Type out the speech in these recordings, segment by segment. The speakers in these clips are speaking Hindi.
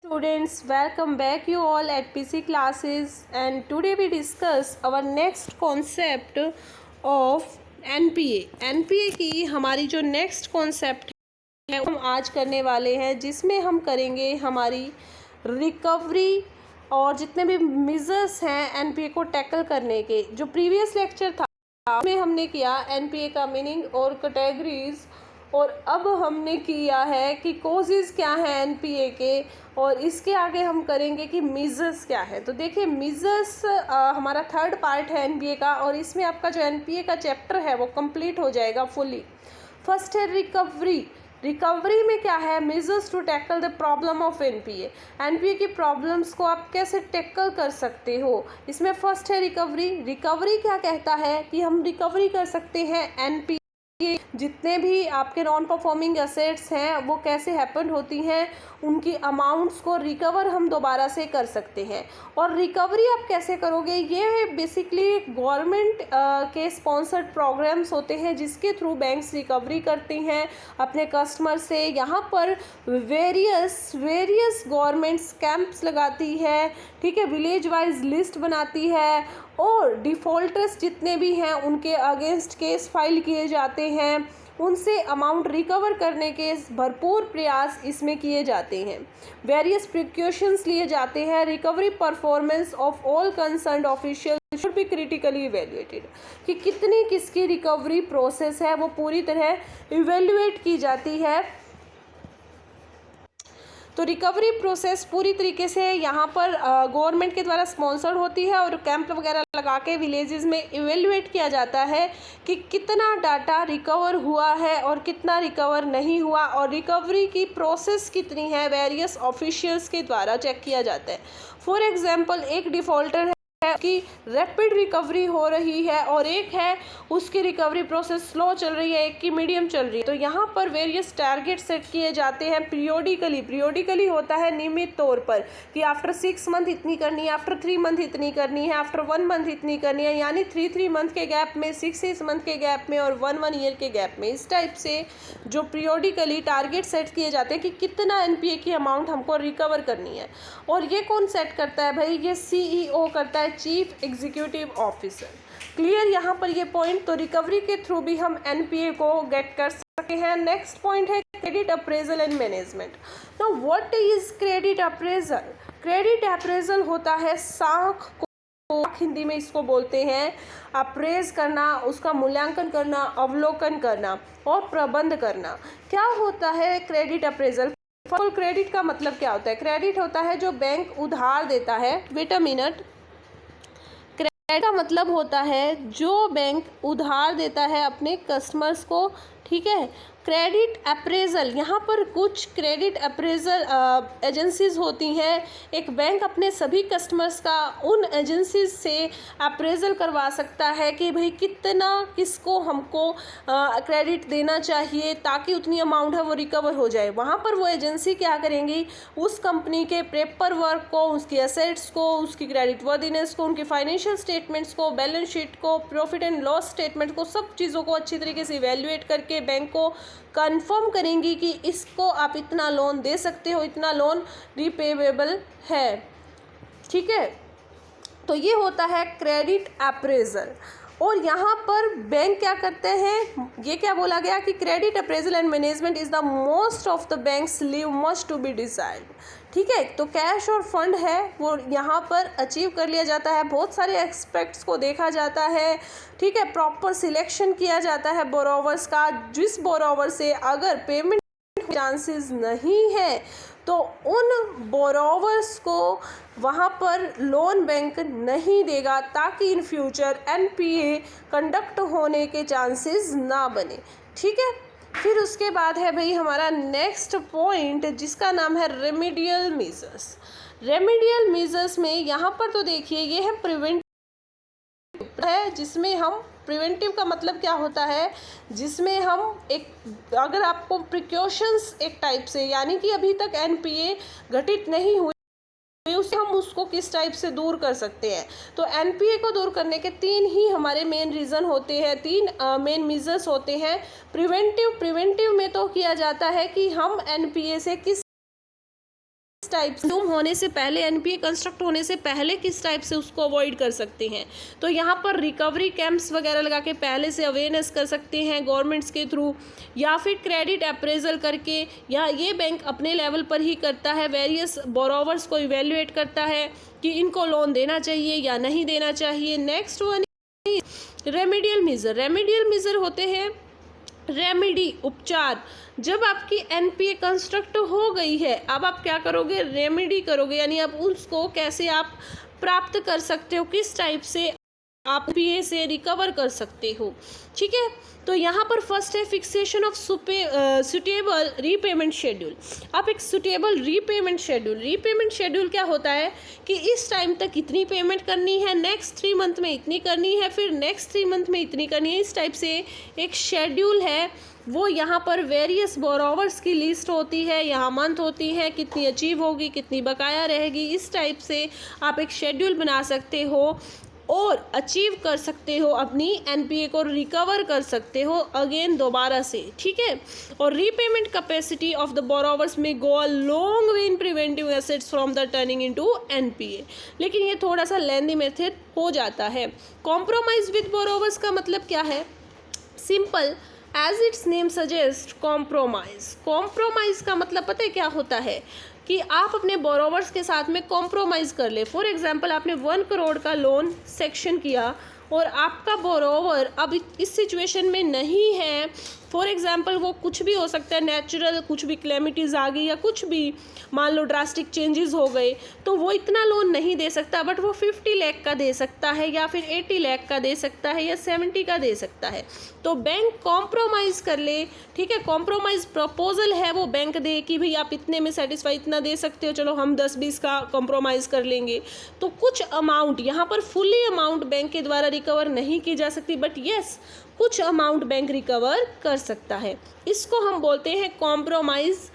Students, welcome back you all at PC classes, and today we discuss our next concept of NPA। NPA की हमारी जो नेक्स्ट कॉन्सेप्ट है हम आज करने वाले हैं, जिसमें हम करेंगे हमारी रिकवरी और जितने भी मेजर्स हैं NPA को टैकल करने के। जो प्रीवियस लेक्चर था उसमें हमने किया NPA का मीनिंग और कैटेगरीज, और अब हमने किया है कि कॉजेज़ क्या हैं NPA के, और इसके आगे हम करेंगे कि मेजर्स क्या है। तो देखिए, मेजर्स हमारा थर्ड पार्ट है NPA का, और इसमें आपका जो NPA का चैप्टर है वो कंप्लीट हो जाएगा फुली। फर्स्ट है रिकवरी। रिकवरी में क्या है? Measures to tackle the problem of NPA। NPA की प्रॉब्लम्स को आप कैसे टैकल कर सकते हो, इसमें फर्स्ट है रिकवरी। रिकवरी क्या कहता है कि हम रिकवरी कर सकते हैं NPA जितने भी आपके नॉन परफॉर्मिंग एसेट्स हैं वो कैसे हैपन होती हैं, उनकी अमाउंट्स को रिकवर हम दोबारा से कर सकते हैं। और रिकवरी आप कैसे करोगे, ये बेसिकली गवर्नमेंट के स्पॉन्सर्ड प्रोग्राम्स होते हैं जिसके थ्रू बैंक्स रिकवरी करती हैं अपने कस्टमर से। यहाँ पर वेरियस गवर्नमेंट्स कैंप्स लगाती है, ठीक है, विलेज वाइज लिस्ट बनाती है, और डिफ़ॉल्टर्स जितने भी हैं उनके अगेंस्ट केस फाइल किए जाते हैं, उनसे अमाउंट रिकवर करने के भरपूर प्रयास इसमें किए जाते हैं। वेरियस प्रिकॉशंस लिए जाते हैं। Recovery performance of all concerned official should be critically evaluated, कि कितनी किसकी रिकवरी प्रोसेस है वो पूरी तरह इवेल्युएट की जाती है। तो रिकवरी प्रोसेस पूरी तरीके से यहाँ पर गवर्नमेंट के द्वारा स्पॉन्सर्ड होती है, और कैंप वगैरह लगा के विलेजेस में इवेल्युएट किया जाता है कि कितना डाटा रिकवर हुआ है और कितना रिकवर नहीं हुआ, और रिकवरी की प्रोसेस कितनी है वेरियस ऑफिशियल्स के द्वारा चेक किया जाता है। फॉर एग्जांपल, एक डिफ़ॉल्टर है कि रैपिड रिकवरी हो रही है, और एक है उसकी रिकवरी प्रोसेस स्लो चल रही है, एक की मीडियम चल रही है। तो यहाँ पर वेरियस टारगेट सेट किए जाते हैं पीरियोडिकली होता है नियमित तौर पर, कि आफ्टर 6 मंथ इतनी करनी है, आफ्टर 3 मंथ इतनी करनी है, आफ्टर 1 मंथ इतनी करनी है, यानी 3 मंथ के गैप में, 6 मंथ के गैप में, और 1 ईयर के गैप में। इस टाइप से जो पीरियोडिकली टारगेट सेट किए जाते हैं कि कितना NPA की अमाउंट हमको रिकवर करनी है। और ये कौन सेट करता है भाई? ये CEO करता है, चीफ एग्जीक्यूटिव ऑफिसर। क्लियर यहाँ पर ये पॉइंट। तो रिकवरी के थ्रू भी हम NPA को गेट कर सकते हैं। नेक्स्ट पॉइंट है credit appraisal and management. Now what is credit appraisal? Credit appraisal होता है साख को, हिंदी में इसको बोलते हैं अप्रेज करना, उसका मूल्यांकन करना, अवलोकन करना और प्रबंध करना। क्या होता है क्रेडिट अप्रेजल? फुल क्रेडिट का मतलब क्या होता है? क्रेडिट होता है जो बैंक उधार देता है। Wait a minute. क्रेडिट का मतलब होता है जो बैंक उधार देता है अपने कस्टमर्स को, ठीक है। क्रेडिट अप्रेजल, यहाँ पर कुछ क्रेडिट अप्रेजल एजेंसीज होती हैं। एक बैंक अपने सभी कस्टमर्स का उन एजेंसीज से अप्रेजल करवा सकता है कि भाई कितना किसको हमको क्रेडिट देना चाहिए, ताकि उतनी अमाउंट है वो रिकवर हो जाए। वहाँ पर वो एजेंसी क्या करेंगी? उस कंपनी के पेपर वर्क को, उसकी एसेट्स को, उसकी क्रेडिट वर्दीनेस को, उनकी फाइनेंशियल स्टेटमेंट्स को, बैलेंस शीट को, प्रॉफिट एंड लॉस स्टेटमेंट को, सब चीज़ों को अच्छी तरीके से इवेल्युएट करके बैंक को कंफर्म करेंगी कि इसको आप इतना लोन दे सकते हो, इतना लोन रिपेवेबल है, ठीक है। तो ये होता है क्रेडिट अप्रेजल। और यहाँ पर बैंक क्या करते हैं? ये क्या बोला गया कि credit appraisal and management is the most of the banks leave much to be desired, ठीक है। तो कैश और फंड है वो यहाँ पर अचीव कर लिया जाता है। बहुत सारे एस्पेक्ट्स को देखा जाता है, ठीक है। प्रॉपर सिलेक्शन किया जाता है बोरोवर्स का। जिस बोरोवर से अगर पेमेंट चांसेस नहीं है तो उन बोरोवर्स को वहाँ पर लोन बैंक नहीं देगा, ताकि इन फ्यूचर NPA कंडक्ट होने के चांसेस ना बने, ठीक है। फिर उसके बाद है भाई हमारा नेक्स्ट पॉइंट, जिसका नाम है रेमेडियल मेजर्स। रेमेडियल मेजर्स में यहाँ पर तो देखिए ये है प्रिवेंटिव है, जिसमें हम प्रिवेंटिव का मतलब क्या होता है? जिसमें हम एक, अगर आपको प्रिकॉशंस एक टाइप से, यानी कि अभी तक NPA घटित नहीं हुई, उसे हम उसको किस टाइप से दूर कर सकते हैं। तो NPA को दूर करने के 3 ही हमारे मेन रीज़न होते हैं, 3 मेन मेजर्स होते हैं। प्रिवेंटिव में तो किया जाता है कि हम NPA से किस टाइप से होने से पहले, एनपीए कंस्ट्रक्ट होने से पहले किस टाइप से उसको अवॉइड कर सकते हैं। तो यहाँ पर रिकवरी कैंप्स वगैरह लगा के पहले से अवेयरनेस कर सकते हैं गवर्नमेंट्स के थ्रू, या फिर क्रेडिट अप्रेजल करके, या ये बैंक अपने लेवल पर ही करता है, वेरियस बोरोवर्स को इवेल्युएट करता है कि इनको लोन देना चाहिए या नहीं देना चाहिए। Next one remedial measure. Remedial measure होते हैं रेमेडी, उपचार। जब आपकी एनपीए कंस्ट्रक्ट हो गई है, अब आप क्या करोगे, रेमेडी करोगे, यानी अब उसको कैसे आप प्राप्त कर सकते हो, किस टाइप से आप एनपीए से रिकवर कर सकते हो। ठीक है, तो यहाँ पर फर्स्ट है fixation of suitable repayment schedule. आप एक सुटेबल रीपेमेंट शेड्यूल क्या होता है कि इस टाइम तक इतनी पेमेंट करनी है, नेक्स्ट 3 मंथ में इतनी करनी है, फिर नेक्स्ट 3 मंथ में इतनी करनी है। इस टाइप से एक शेड्यूल है, वो यहाँ पर वेरियस बोरोवर्स की लिस्ट होती है, यहाँ मंथ होती है, कितनी अचीव होगी, कितनी बकाया रहेगी। इस टाइप से आप एक शेड्यूल बना सकते हो और अचीव कर सकते हो, अपनी एनपीए को रिकवर कर सकते हो अगेन दोबारा से। ठीक है, और repayment capacity of the borrowers में go a long way in preventive assets from the turning into NPA, लेकिन ये थोड़ा सा लेंदी मेथड हो जाता है। कॉम्प्रोमाइज विद बोरोवर्स का मतलब क्या है, simple as its name suggest, compromise. Compromise का मतलब पता है क्या होता है कि आप अपने बोरोवर्स के साथ में कॉम्प्रोमाइज़ कर ले। फॉर एग्जांपल आपने 1 करोड़ का लोन सेक्शन किया और आपका बोरोवर अब इस सिचुएशन में नहीं है। फॉर एग्जांपल वो कुछ भी हो सकता है, नेचुरल कुछ भी क्लेमिटीज़ आ गई या कुछ भी, मान लो ड्रास्टिक चेंजेस हो गए, तो वो इतना लोन नहीं दे सकता, बट वो 50 लाख का दे सकता है, या फिर 80 लाख का दे सकता है, या 70 का दे सकता है। तो बैंक कॉम्प्रोमाइज़ कर ले। ठीक है, कॉम्प्रोमाइज़ प्रपोजल है वो बैंक दे कि भाई आप इतने में सेटिस्फाई, इतना दे सकते हो, चलो हम 10-20 का कॉम्प्रोमाइज़ कर लेंगे। तो कुछ अमाउंट यहाँ पर फुली अमाउंट बैंक के द्वारा रिकवर नहीं की जा सकती, बट येस कुछ अमाउंट बैंक रिकवर कर सकता है। इसको हम बोलते हैं कॉम्प्रोमाइज़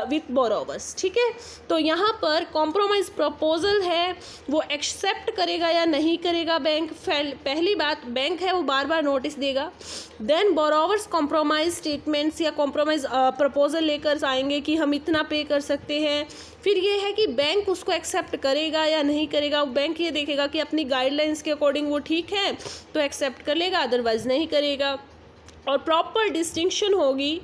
विथ बोरोवर्स। ठीक है, तो यहाँ पर कॉम्प्रोमाइज़ प्रपोजल है, वो एक्सेप्ट करेगा या नहीं करेगा बैंक। पहली बात, बैंक है वो बार बार नोटिस देगा। देन बोरोवर्स कॉम्प्रोमाइज़ स्टेटमेंट्स या कॉम्प्रोमाइज़ प्रपोजल लेकर आएंगे कि हम इतना पे कर सकते हैं। फिर ये है कि बैंक उसको एक्सेप्ट करेगा या नहीं करेगा। बैंक ये देखेगा कि अपनी गाइडलाइंस के अकॉर्डिंग वो ठीक है तो एक्सेप्ट कर लेगा, अदरवाइज नहीं करेगा। और प्रॉपर डिस्टिंक्शन होगी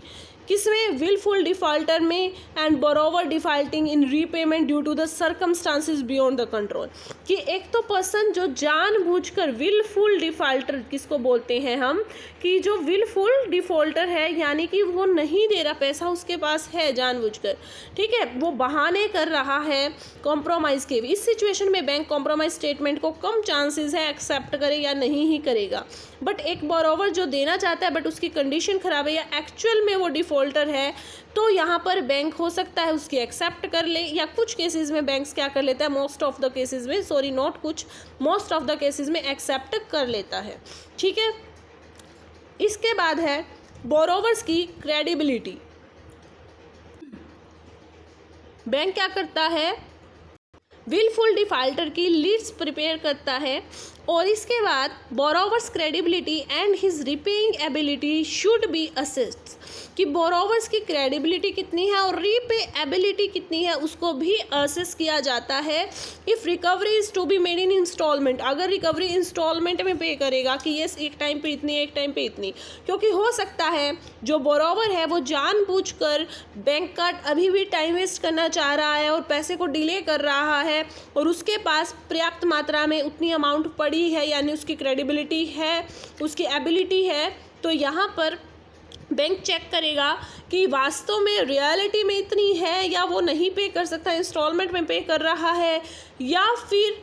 किसमें, विलफुल डिफ़ॉल्टर में and borrower defaulting in repayment due to the circumstances beyond the control. कि एक तो पर्सन जो जानबूझकर, विलफुल डिफ़ॉल्टर किसको बोलते हैं हम, कि जो विलफुल डिफ़ॉल्टर है यानी कि वो नहीं दे रहा, पैसा उसके पास है जानबूझकर, ठीक है, वो बहाने कर रहा है कॉम्प्रोमाइज़ के। इस सिचुएशन में बैंक कॉम्प्रोमाइज़ स्टेटमेंट को कम चांसेस है एक्सेप्ट करे या नहीं ही करेगा। बट एक बोरोवर जो देना चाहता है बट उसकी कंडीशन ख़राब है या एक्चुअल में वो डिफ़ॉल्टर है, तो यहाँ पर बैंक हो सकता है उसकी एक्सेप्ट कर ले, या कुछ केसेस में बैंक्स क्या कर लेता है, मोस्ट ऑफ द केसेस में, सॉरी नॉट कुछ, मोस्ट ऑफ द केसेस में एक्सेप्ट कर लेता है। ठीक है, इसके बाद है बोरोवर्स की क्रेडिबिलिटी। बैंक क्या करता है, विलफुल डिफ़ॉल्टर की लिस्ट प्रिपेयर करता है, और इसके बाद borrowers credibility and his repaying ability should be assessed, कि बोरोवर्स की क्रेडिबिलिटी कितनी है और रीपे एबिलिटी कितनी है उसको भी असेस किया जाता है। If recovery is to be made in instalment, अगर रिकवरी इंस्टॉलमेंट में पे करेगा कि ये एक टाइम पे इतनी, एक टाइम पे इतनी, क्योंकि हो सकता है जो बोरोवर है वो जानबूझकर बैंक का अभी भी टाइम वेस्ट करना चाह रहा है और पैसे को डिले कर रहा है, और उसके पास पर्याप्त मात्रा में उतनी अमाउंट पड़ी है, यानी उसकी क्रेडिबिलिटी है, उसकी एबिलिटी है। तो यहाँ पर बैंक चेक करेगा कि वास्तव में रियलिटी में इतनी है या वो नहीं पे कर सकता, इंस्टॉलमेंट में पे कर रहा है, या फिर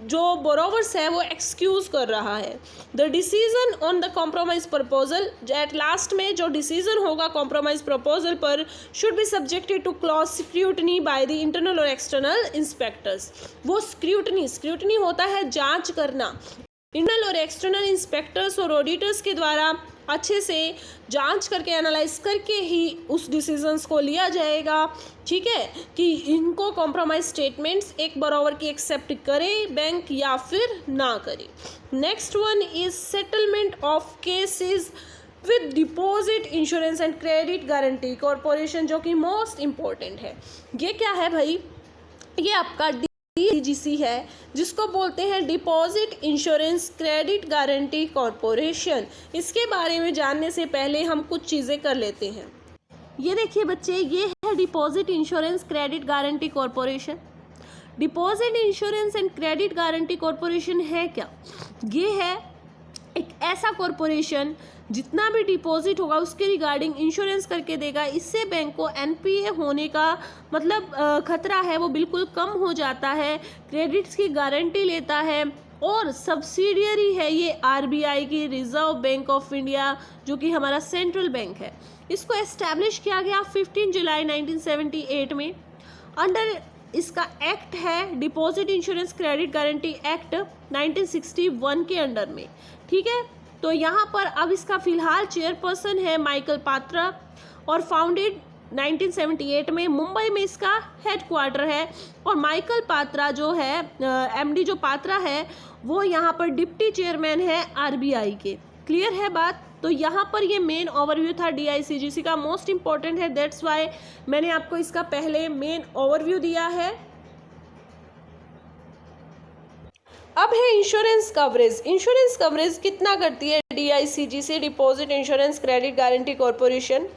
जो बोरोवर्स है वो एक्सक्यूज़ कर रहा है। The decision on the compromise proposal, at last में जो डिसीजन होगा कॉम्प्रोमाइज़ प्रपोजल पर, should be subjected to close scrutiny by the internal और एक्सटर्नल इंस्पेक्टर्स। वो स्क्रूटनी होता है जांच करना, इंटरनल और एक्सटर्नल इंस्पेक्टर्स और ऑडिटर्स के द्वारा अच्छे से जांच करके, एनालाइज करके ही उस डिसीजंस को लिया जाएगा। ठीक है, कि इनको कॉम्प्रोमाइज़ स्टेटमेंट्स एक बोरोवर की एक्सेप्ट करे बैंक या फिर ना करे। Next one is settlement of cases with deposit insurance and credit guarantee corporation, जो कि मोस्ट इम्पोर्टेंट है। ये क्या है भाई, ये आपका DICGC है, जिसको बोलते हैं deposit insurance credit guarantee corporation. इसके बारे में जानने से पहले हम कुछ चीज़ें कर लेते हैं। ये देखिए बच्चे, ये है deposit insurance credit guarantee corporation. Deposit insurance and credit guarantee corporation है क्या? ये है एक ऐसा कॉरपोरेशन जितना भी डिपॉजिट होगा उसके रिगार्डिंग इंश्योरेंस करके देगा। इससे बैंक को NPA होने का मतलब खतरा है वो बिल्कुल कम हो जाता है, क्रेडिट्स की गारंटी लेता है, और सब्सिडियरी है ये RBI की, रिजर्व बैंक ऑफ इंडिया, जो कि हमारा सेंट्रल बैंक है। इसको एस्टैब्लिश किया गया 15 जुलाई 1978 में। अंडर इसका एक्ट है deposit insurance credit guarantee act 1961 के अंडर में, ठीक है। तो यहाँ पर अब इसका फिलहाल चेयरपर्सन है माइकल पात्रा, और फाउंडेड 1978 में, मुंबई में इसका हेडक्वार्टर है। और माइकल पात्रा जो है MD जो पात्रा है वो यहाँ पर डिप्टी चेयरमैन है RBI के। क्लियर है बात? तो यहाँ पर ये मेन ओवरव्यू था DICGC का, मोस्ट इम्पॉर्टेंट है, दैट्स वाई मैंने आपको इसका पहले मेन ओवरव्यू दिया है। अब है इंश्योरेंस कवरेज। इंश्योरेंस कवरेज कितना करती है DICGC, deposit insurance credit guarantee corporation?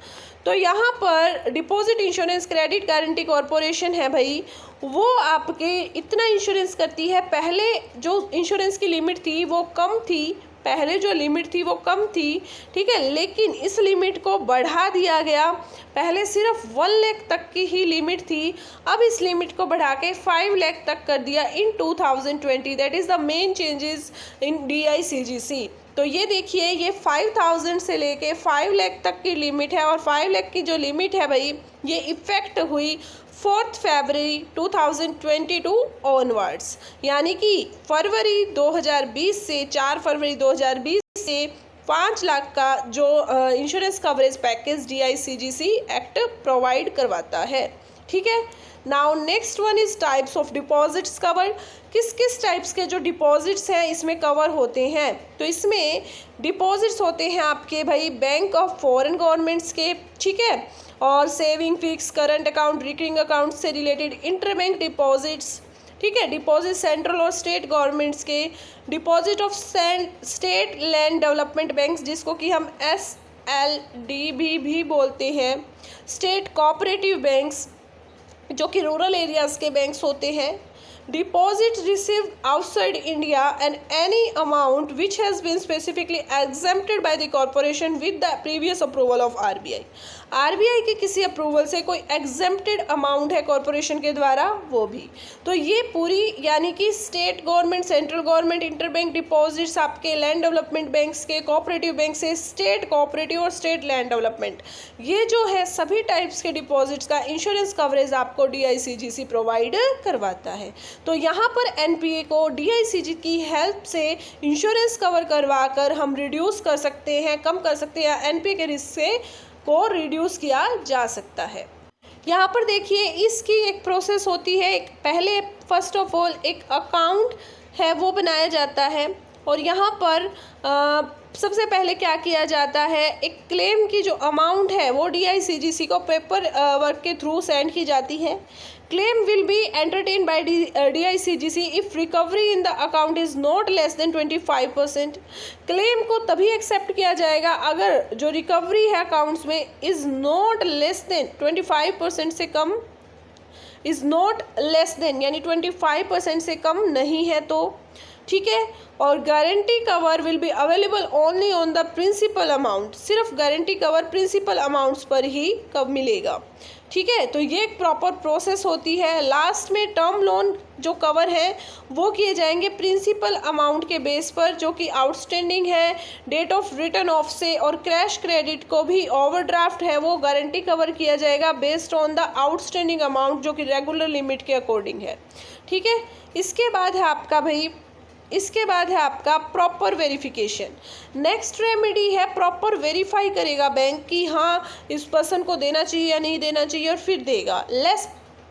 तो यहाँ पर deposit insurance credit guarantee corporation है भाई, वो आपके इतना इंश्योरेंस करती है। पहले जो इंश्योरेंस की लिमिट थी वो कम थी, पहले जो लिमिट थी वो कम थी, ठीक है, लेकिन इस लिमिट को बढ़ा दिया गया। पहले सिर्फ 1 लाख तक की ही लिमिट थी, अब इस लिमिट को बढ़ा के 5 लाख तक कर दिया इन 2020। That is the main changes in DICGC। तो ये देखिए, ये 5000 से लेके 5 लाख तक की लिमिट है, और 5 लाख की जो लिमिट है भाई ये इफ़ेक्ट हुई 4 फरवरी 2022 ऑनवर्ड्स, यानी कि फरवरी 2020 से 4 फरवरी 2020 से 5 लाख का जो insurance coverage package DICGC act provide करवाता है, ठीक है। Now next one is types of deposits cover. किस किस टाइप्स के जो डिपॉजिट्स हैं इसमें कवर होते हैं? तो इसमें डिपॉजिट्स होते हैं आपके भाई बैंक ऑफ फॉरेन गवर्नमेंट्स के, ठीक है, और saving, fix, current account, recurring account से रिलेटेड इंटरबैंक डिपॉजिट्स, ठीक है, डिपॉजिट सेंट्रल और स्टेट गवर्नमेंट्स के, deposit of state land development banks जिसको कि हम SLDB भी बोलते हैं, स्टेट कोऑपरेटिव बैंक्स जो कि रूरल एरियाज़ के बैंक्स होते हैं, deposit received outside India and any amount which has been specifically exempted by the corporation with the previous approval of RBI। RBI के किसी अप्रूवल से कोई एग्जेम्प्टेड अमाउंट है कॉरपोरेशन के द्वारा, वो भी। तो ये पूरी यानी कि state government, central government, interbank deposits आपके लैंड डेवलपमेंट बैंक्स के, कोऑपरेटिव बैंक से, स्टेट कोऑपरेटिव और स्टेट लैंड डेवलपमेंट, ये जो है सभी टाइप्स के डिपॉजिट्स का इंश्योरेंस कवरेज आपको DICGC प्रोवाइड करवाता है। तो यहाँ पर NPA को DICGC की हेल्प से इंश्योरेंस कवर करवा कर हम रिड्यूस कर सकते हैं, कम कर सकते हैं, NPA के रिस्क से को रिड्यूस किया जा सकता है। यहाँ पर देखिए इसकी एक प्रोसेस होती है। एक पहले फर्स्ट ऑफ ऑल एक अकाउंट है वो बनाया जाता है, और यहाँ पर सबसे पहले क्या किया जाता है, एक क्लेम की जो अमाउंट है वो DICGC को पेपर वर्क के थ्रू सेंड की जाती है। Claim will be entertained by DICGC if recovery in the account is not less than 25%। Claim को तभी एक्सेप्ट किया जाएगा अगर जो रिकवरी है अकाउंट्स में इज़ नॉट लेस देन 25% से कम, इज़ नॉट लेस देन यानी 25% से कम नहीं है तो, ठीक है। और guarantee cover will be available only on the principal amount, सिर्फ गारंटी कवर प्रिंसिपल अमाउंट्स पर ही कब मिलेगा, ठीक है। तो ये एक प्रॉपर प्रोसेस होती है। लास्ट में टर्म लोन जो कवर है वो किए जाएंगे प्रिंसिपल अमाउंट के बेस पर जो कि आउटस्टैंडिंग है, डेट ऑफ रिटर्न ऑफ से, और क्रैश क्रेडिट को भी ओवरड्राफ्ट है वो गारंटी कवर किया जाएगा based on the outstanding amount जो कि रेगुलर लिमिट के अकॉर्डिंग है, ठीक है। इसके बाद है आपका भाई, इसके बाद है आपका प्रॉपर वेरिफिकेशन। नेक्स्ट रेमेडी है प्रॉपर वेरीफाई करेगा बैंक कि हाँ इस पर्सन को देना चाहिए या नहीं देना चाहिए, और फिर देगा। Less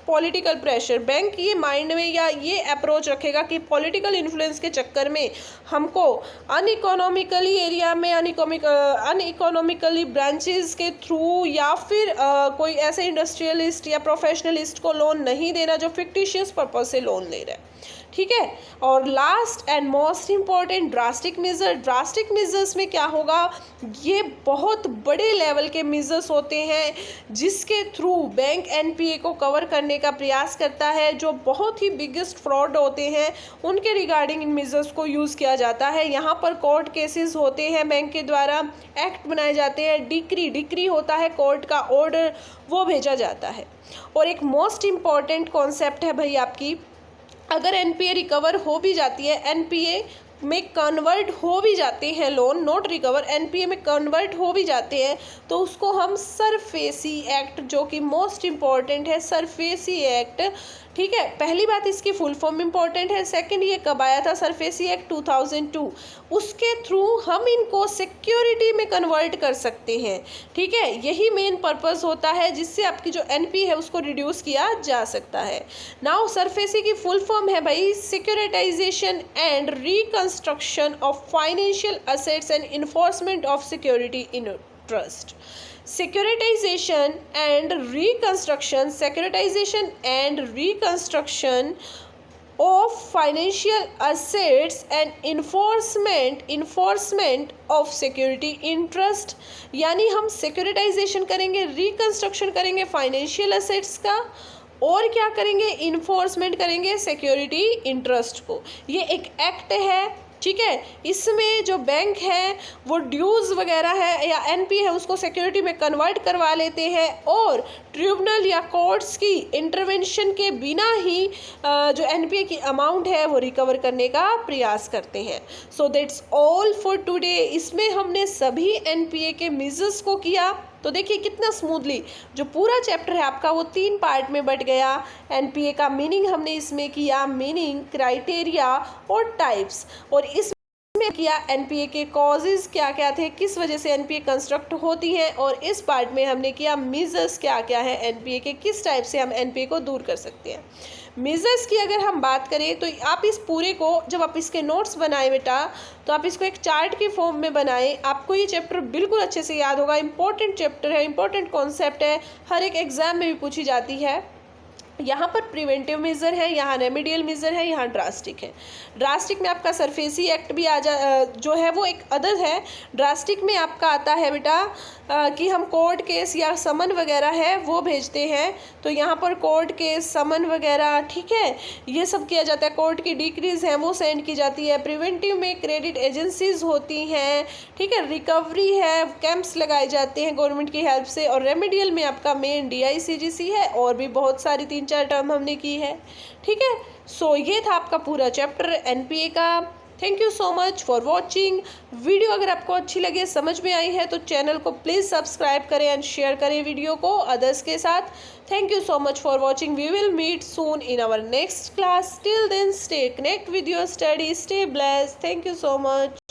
political pressure. बैंक ये माइंड में या ये अप्रोच रखेगा कि पॉलिटिकल इन्फ्लुएंस के चक्कर में हमको अनइकोनॉमिकली एरिया में अनइकोनॉमिकली ब्रांचेस के थ्रू या फिर कोई ऐसे इंडस्ट्रियलिस्ट या प्रोफेशनलिस्ट को लोन नहीं देना जो फिक्टिशियस पर्पज से लोन ले रहा है, ठीक है। और last and most important, drastic measure. Drastic measures में क्या होगा, ये बहुत बड़े लेवल के मेजर्स होते हैं जिसके थ्रू बैंक एनपीए को कवर करने का प्रयास करता है। जो बहुत ही बिगेस्ट फ्रॉड होते हैं उनके रिगार्डिंग इन मेजर्स को यूज़ किया जाता है। यहाँ पर कोर्ट केसेस होते हैं, बैंक के द्वारा एक्ट बनाए जाते हैं, डिक्री होता है, कोर्ट का ऑर्डर वो भेजा जाता है। और एक मोस्ट इम्पॉर्टेंट कॉन्सेप्ट है भाई आपकी, अगर एनपीए रिकवर हो भी जाती है, एनपीए में कन्वर्ट हो भी जाते हैं लोन, नॉट रिकवर, एनपीए में कन्वर्ट हो भी जाते हैं, तो उसको हम सरफेसी एक्ट, जो कि मोस्ट इम्पॉर्टेंट है, सरफेसी एक्ट, ठीक है। पहली बात इसकी फुल फॉर्म इम्पॉर्टेंट है। सेकंड, ये कब आया था, सरफेसी एक्ट 2002, उसके थ्रू हम इनको सिक्योरिटी में कन्वर्ट कर सकते हैं, ठीक है। यही मेन पर्पस होता है जिससे आपकी जो एनपी है उसको रिड्यूस किया जा सकता है। नाउ सरफेसी की फुल फॉर्म है भाई securitisation and reconstruction of financial assets and enforcement of security in trust. Securitization and reconstruction of financial assets and enforcement of security interest, यानी हम सिक्योरिटाइजेशन करेंगे, रिकंस्ट्रक्शन करेंगे फाइनेंशियल असेट्स का, और क्या करेंगे, इन्फोर्समेंट करेंगे सिक्योरिटी इंटरेस्ट को। ये एक एक्ट है, ठीक है। इसमें जो बैंक है वो ड्यूज़ वगैरह है या एनपी है उसको सिक्योरिटी में कन्वर्ट करवा लेते हैं और ट्रिब्यूनल या कोर्ट्स की इंटरवेंशन के बिना ही जो एनपीए की अमाउंट है वो रिकवर करने का प्रयास करते हैं। So that's all for today. इसमें हमने सभी एनपीए के मेजर्स को किया, तो देखिए कितना स्मूथली जो पूरा चैप्टर है आपका वो 3 पार्ट में बट गया। एनपीए का मीनिंग हमने इसमें किया, मीनिंग, क्राइटेरिया और टाइप्स, और इसमें किया एनपीए के कॉजेज क्या क्या थे, किस वजह से एनपीए कंस्ट्रक्ट होती हैं, और इस पार्ट में हमने किया मेजर्स क्या क्या है एनपीए के, किस टाइप से हम एनपीए को दूर कर सकते हैं। मेजर्स की अगर हम बात करें तो आप इस पूरे को, जब आप इसके नोट्स बनाए बेटा, तो आप इसको एक चार्ट के फॉर्म में बनाएं, आपको ये चैप्टर बिल्कुल अच्छे से याद होगा। इंपॉर्टेंट चैप्टर है, इंपॉर्टेंट कॉन्सेप्ट है, हर एक एग्जाम में भी पूछी जाती है। यहाँ पर प्रिवेंटिव मेजर है, यहाँ रेमेडियल मेजर है, यहाँ ड्रास्टिक है। ड्रास्टिक में आपका सरफेसी एक्ट भी जो है वो एक अदर है। ड्रास्टिक में आपका आता है बेटा कि हम कोर्ट केस या समन वगैरह है वो भेजते हैं, तो यहाँ पर कोर्ट केस, समन वगैरह, ठीक है, ये सब किया जाता है। कोर्ट की डिक्रीज हैं वो सेंड की जाती है। प्रिवेंटिव में क्रेडिट एजेंसीज होती हैं, ठीक है, रिकवरी है, कैंप्स लगाए जाते हैं गवर्नमेंट की हेल्प से, और रेमेडियल में आपका मेन DICGC है, और भी बहुत सारी 3-4 टर्म हमने की है, ठीक है। सो ये था आपका पूरा चैप्टर एनपीए का। Thank you so much for watching video. अगर आपको अच्छी लगे, समझ में आई है, तो चैनल को प्लीज़ सब्सक्राइब करें एंड शेयर करें वीडियो को अदर्स के साथ। Thank you so much for watching. We will meet soon in our next class. Till then stay connect with your study, stay blessed. Thank you so much.